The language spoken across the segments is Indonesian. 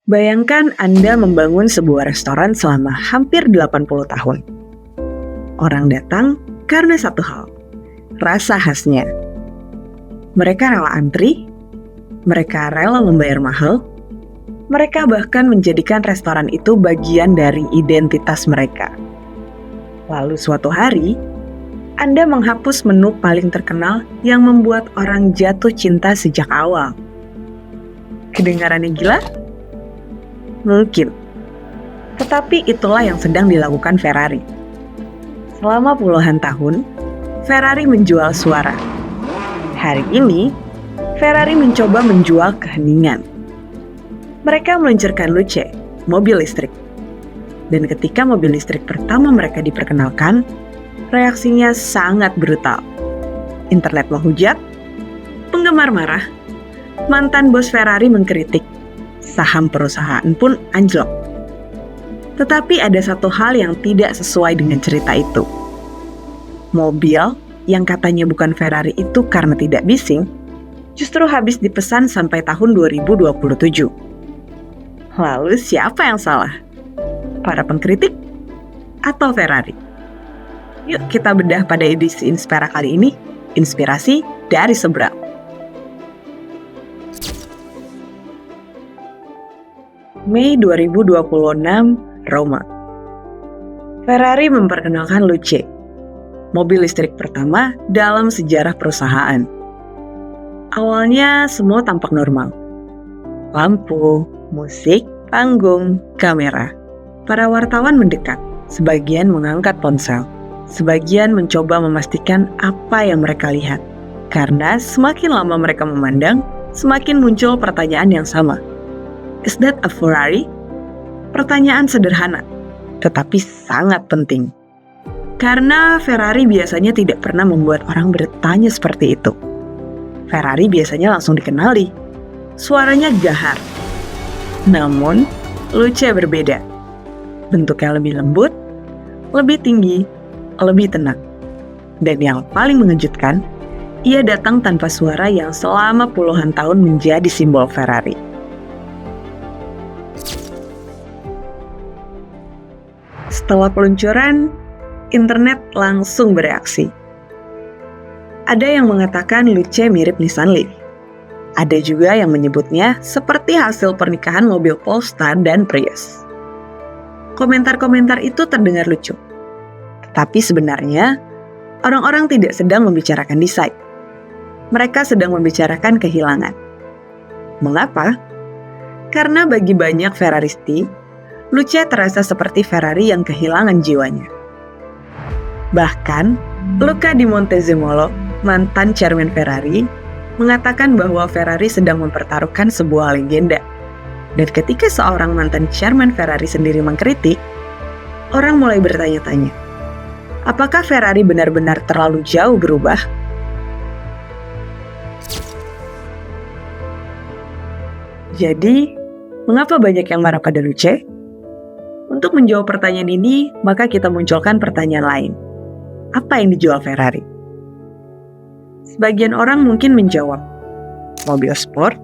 Bayangkan Anda membangun sebuah restoran selama hampir 80 tahun. Orang datang karena satu hal, rasa khasnya. Mereka rela antri, mereka rela membayar mahal, mereka bahkan menjadikan restoran itu bagian dari identitas mereka. Lalu suatu hari, Anda menghapus menu paling terkenal yang membuat orang jatuh cinta sejak awal. Kedengarannya gila? Mungkin. Tetapi itulah yang sedang dilakukan Ferrari. Selama puluhan tahun, Ferrari menjual suara. Hari ini, Ferrari mencoba menjual keheningan. Mereka meluncurkan Luce, mobil listrik. Dan ketika mobil listrik pertama mereka diperkenalkan, reaksinya sangat brutal. Internet menghujat, penggemar marah, mantan bos Ferrari mengkritik, saham perusahaan pun anjlok. Tetapi ada satu hal yang tidak sesuai dengan cerita itu. Mobil yang katanya bukan Ferrari itu karena tidak bising, justru habis dipesan sampai tahun 2027. Lalu siapa yang salah? Para pengkritik atau Ferrari? Yuk kita bedah pada edisi Inspira kali ini, inspirasi dari seberang. Mei 2026, Roma. Ferrari memperkenalkan Luce, mobil listrik pertama dalam sejarah perusahaan. Awalnya semua tampak normal. Lampu, musik, panggung, kamera. Para wartawan mendekat, sebagian mengangkat ponsel, sebagian mencoba memastikan apa yang mereka lihat. Karena semakin lama mereka memandang, semakin muncul pertanyaan yang sama. Is that a Ferrari? Pertanyaan sederhana, tetapi sangat penting. Karena Ferrari biasanya tidak pernah membuat orang bertanya seperti itu. Ferrari biasanya langsung dikenali. Suaranya gahar. Namun, Luce berbeda. Bentuknya lebih lembut, lebih tinggi, lebih tenang. Dan yang paling mengejutkan, ia datang tanpa suara yang selama puluhan tahun menjadi simbol Ferrari. Setelah peluncuran, internet langsung bereaksi. Ada yang mengatakan Luce mirip Nissan Leaf. Ada juga yang menyebutnya seperti hasil pernikahan mobil Polestar dan Prius. Komentar-komentar itu terdengar lucu. Tetapi sebenarnya, orang-orang tidak sedang membicarakan desain. Mereka sedang membicarakan kehilangan. Mengapa? Karena bagi banyak Ferraristi, Luce terasa seperti Ferrari yang kehilangan jiwanya. Bahkan, Luca di Montezemolo, mantan chairman Ferrari, mengatakan bahwa Ferrari sedang mempertaruhkan sebuah legenda. Dan ketika seorang mantan chairman Ferrari sendiri mengkritik, orang mulai bertanya-tanya, apakah Ferrari benar-benar terlalu jauh berubah? Jadi, mengapa banyak yang marah pada Luce? Untuk menjawab pertanyaan ini, maka kita munculkan pertanyaan lain. Apa yang dijual Ferrari? Sebagian orang mungkin menjawab, mobil sport,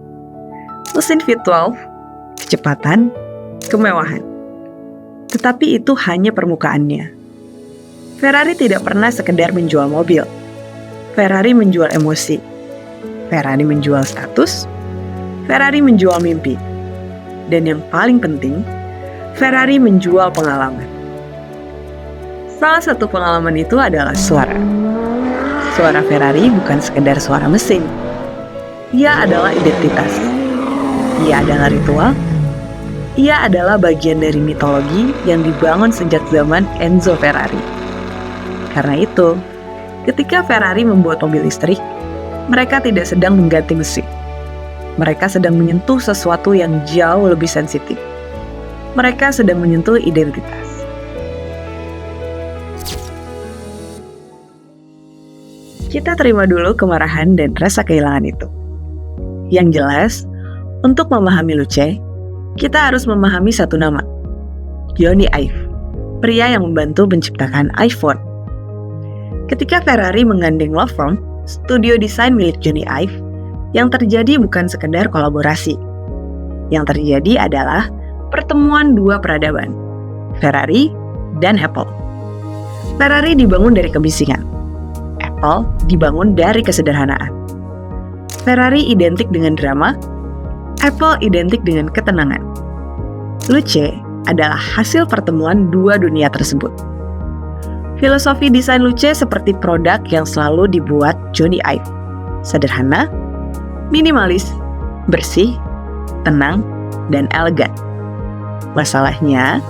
mesin V12, kecepatan, kemewahan. Tetapi itu hanya permukaannya. Ferrari tidak pernah sekedar menjual mobil. Ferrari menjual emosi. Ferrari menjual status. Ferrari menjual mimpi. Dan yang paling penting, Ferrari menjual pengalaman. Salah satu pengalaman itu adalah suara. Suara Ferrari bukan sekedar suara mesin. Ia adalah identitas. Ia adalah ritual. Ia adalah bagian dari mitologi yang dibangun sejak zaman Enzo Ferrari. Karena itu, ketika Ferrari membuat mobil listrik, mereka tidak sedang mengganti mesin. Mereka sedang menyentuh sesuatu yang jauh lebih sensitif. Mereka sedang menyentuh identitas. Kita terima dulu kemarahan dan rasa kehilangan itu. Yang jelas, untuk memahami Luce, kita harus memahami satu nama, Jony Ive, pria yang membantu menciptakan iPhone. Ketika Ferrari menggandeng Lovron, studio desain milik Jony Ive, yang terjadi bukan sekedar kolaborasi. Yang terjadi adalah pertemuan dua peradaban, Ferrari dan Apple. Ferrari dibangun dari kebisingan, Apple dibangun dari kesederhanaan. Ferrari identik dengan drama, Apple identik dengan ketenangan. Luce adalah hasil pertemuan dua dunia tersebut. Filosofi desain Luce seperti produk yang selalu dibuat Jony Ive. Sederhana, minimalis, bersih, tenang, dan elegan. Masalahnya,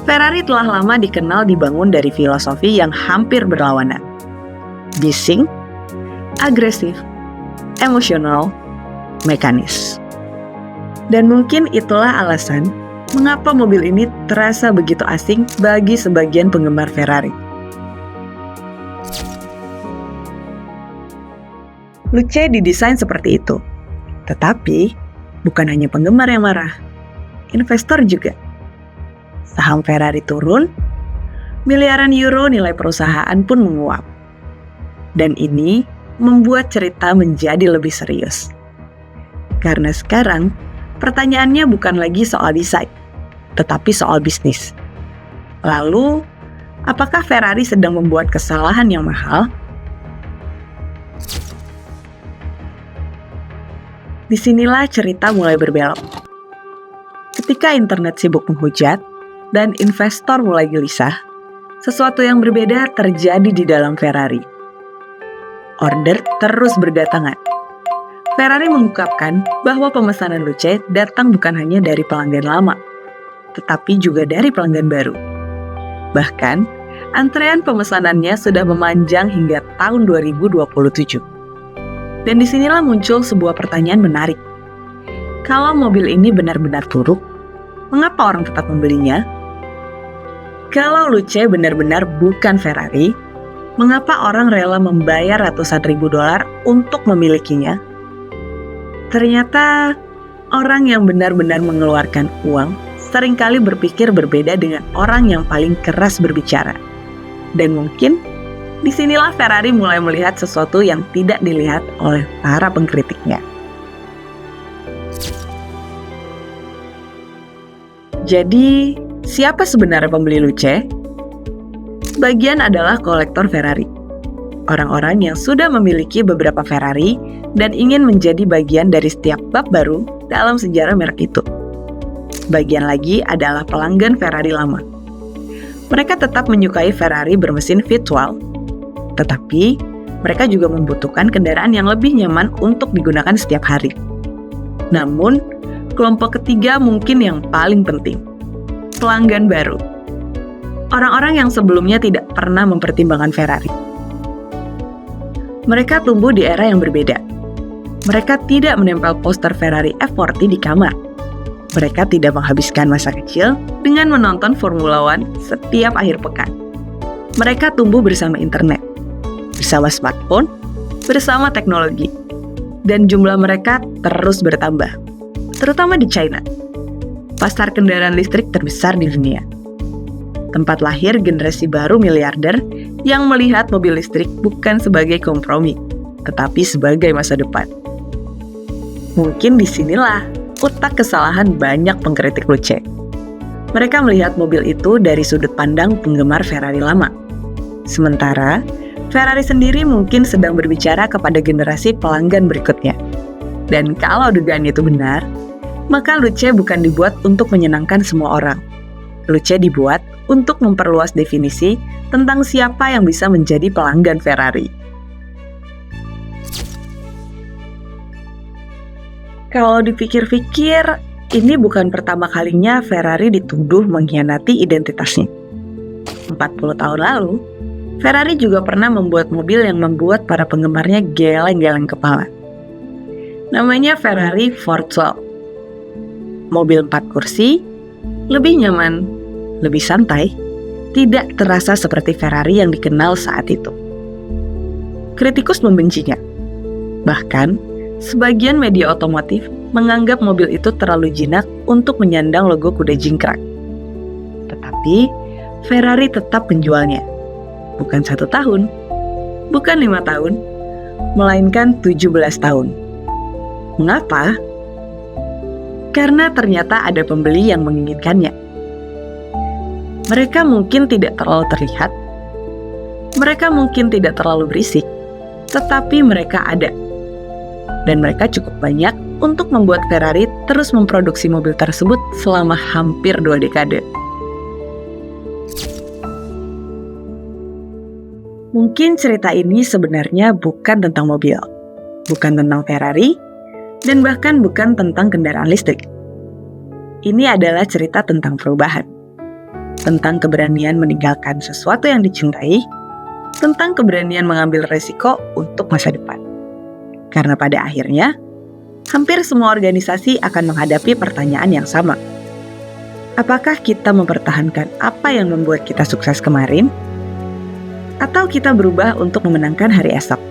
Ferrari telah lama dikenal dibangun dari filosofi yang hampir berlawanan. Bising, agresif, emosional, mekanis. Dan mungkin itulah alasan mengapa mobil ini terasa begitu asing bagi sebagian penggemar Ferrari. Luce didesain seperti itu. Tetapi, bukan hanya penggemar yang marah. Investor juga. Saham Ferrari turun, miliaran euro nilai perusahaan pun menguap. Dan ini membuat cerita menjadi lebih serius. Karena sekarang, pertanyaannya bukan lagi soal desain, tetapi soal bisnis. Lalu, apakah Ferrari sedang membuat kesalahan yang mahal? Disinilah cerita mulai berbelok. Ketika internet sibuk menghujat dan investor mulai gelisah, sesuatu yang berbeda terjadi di dalam Ferrari. Order terus berdatangan. Ferrari mengungkapkan bahwa pemesanan Luce datang bukan hanya dari pelanggan lama, tetapi juga dari pelanggan baru. Bahkan, antrean pemesanannya sudah memanjang hingga tahun 2027. Dan disinilah muncul sebuah pertanyaan menarik. Kalau mobil ini benar-benar buruk, mengapa orang tetap membelinya? Kalau Luce benar-benar bukan Ferrari, mengapa orang rela membayar ratusan ribu dolar untuk memilikinya? Ternyata, orang yang benar-benar mengeluarkan uang seringkali berpikir berbeda dengan orang yang paling keras berbicara. Dan mungkin, disinilah Ferrari mulai melihat sesuatu yang tidak dilihat oleh para pengkritiknya. Jadi, siapa sebenarnya pembeli Luce? Sebagian adalah kolektor Ferrari. Orang-orang yang sudah memiliki beberapa Ferrari dan ingin menjadi bagian dari setiap bab baru dalam sejarah merek itu. Sebagian lagi adalah pelanggan Ferrari lama. Mereka tetap menyukai Ferrari bermesin V12, tetapi mereka juga membutuhkan kendaraan yang lebih nyaman untuk digunakan setiap hari. Namun, kelompok ketiga mungkin yang paling penting, pelanggan baru. Orang-orang yang sebelumnya tidak pernah mempertimbangkan Ferrari. Mereka tumbuh di era yang berbeda. Mereka tidak menempel poster Ferrari F40 di kamar. Mereka tidak menghabiskan masa kecil dengan menonton Formula One setiap akhir pekan. Mereka tumbuh bersama internet, bersama smartphone, bersama teknologi. Dan jumlah mereka terus bertambah, terutama di China, pasar kendaraan listrik terbesar di dunia. Tempat lahir generasi baru miliarder yang melihat mobil listrik bukan sebagai kompromi, tetapi sebagai masa depan. Mungkin disinilah otak kesalahan banyak pengkritik Luce. Mereka melihat mobil itu dari sudut pandang penggemar Ferrari lama. Sementara, Ferrari sendiri mungkin sedang berbicara kepada generasi pelanggan berikutnya. Dan kalau dugaan itu benar, maka Luce bukan dibuat untuk menyenangkan semua orang. Luce dibuat untuk memperluas definisi tentang siapa yang bisa menjadi pelanggan Ferrari. Kalau dipikir-pikir, ini bukan pertama kalinya Ferrari dituduh mengkhianati identitasnya. 40 tahun lalu, Ferrari juga pernah membuat mobil yang membuat para penggemarnya geleng-geleng kepala. Namanya Ferrari 412. Mobil 4 kursi, lebih nyaman, lebih santai, tidak terasa seperti Ferrari yang dikenal saat itu. Kritikus membencinya. Bahkan, sebagian media otomotif menganggap mobil itu terlalu jinak untuk menyandang logo kuda jingkrak. Tetapi, Ferrari tetap menjualnya. Bukan 1 tahun, bukan 5 tahun, melainkan 17 tahun. Mengapa? karena ternyata ada pembeli yang menginginkannya. Mereka mungkin tidak terlalu terlihat, mereka mungkin tidak terlalu berisik, tetapi mereka ada. Dan mereka cukup banyak untuk membuat Ferrari terus memproduksi mobil tersebut selama hampir 2 dekade. Mungkin cerita ini sebenarnya bukan tentang mobil, bukan tentang Ferrari, dan bahkan bukan tentang kendaraan listrik. Ini adalah cerita tentang perubahan, tentang keberanian meninggalkan sesuatu yang dicintai, tentang keberanian mengambil resiko untuk masa depan. Karena pada akhirnya, hampir semua organisasi akan menghadapi pertanyaan yang sama. Apakah kita mempertahankan apa yang membuat kita sukses kemarin? Atau kita berubah untuk memenangkan hari esok?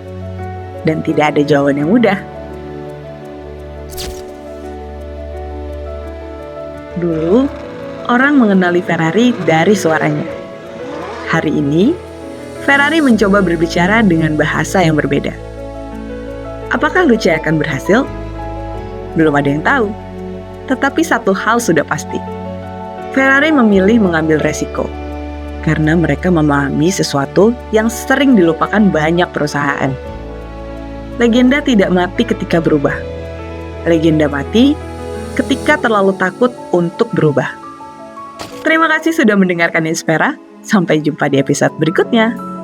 Dan tidak ada jawaban yang mudah. Dulu, orang mengenali Ferrari dari suaranya. Hari ini, Ferrari mencoba berbicara dengan bahasa yang berbeda. Apakah Luce akan berhasil? Belum ada yang tahu. Tetapi satu hal sudah pasti. Ferrari memilih mengambil resiko. Karena mereka memahami sesuatu yang sering dilupakan banyak perusahaan. Legenda tidak mati ketika berubah. Legenda mati ketika terlalu takut untuk berubah. Terima kasih sudah mendengarkan Inspera. Sampai jumpa di episode berikutnya.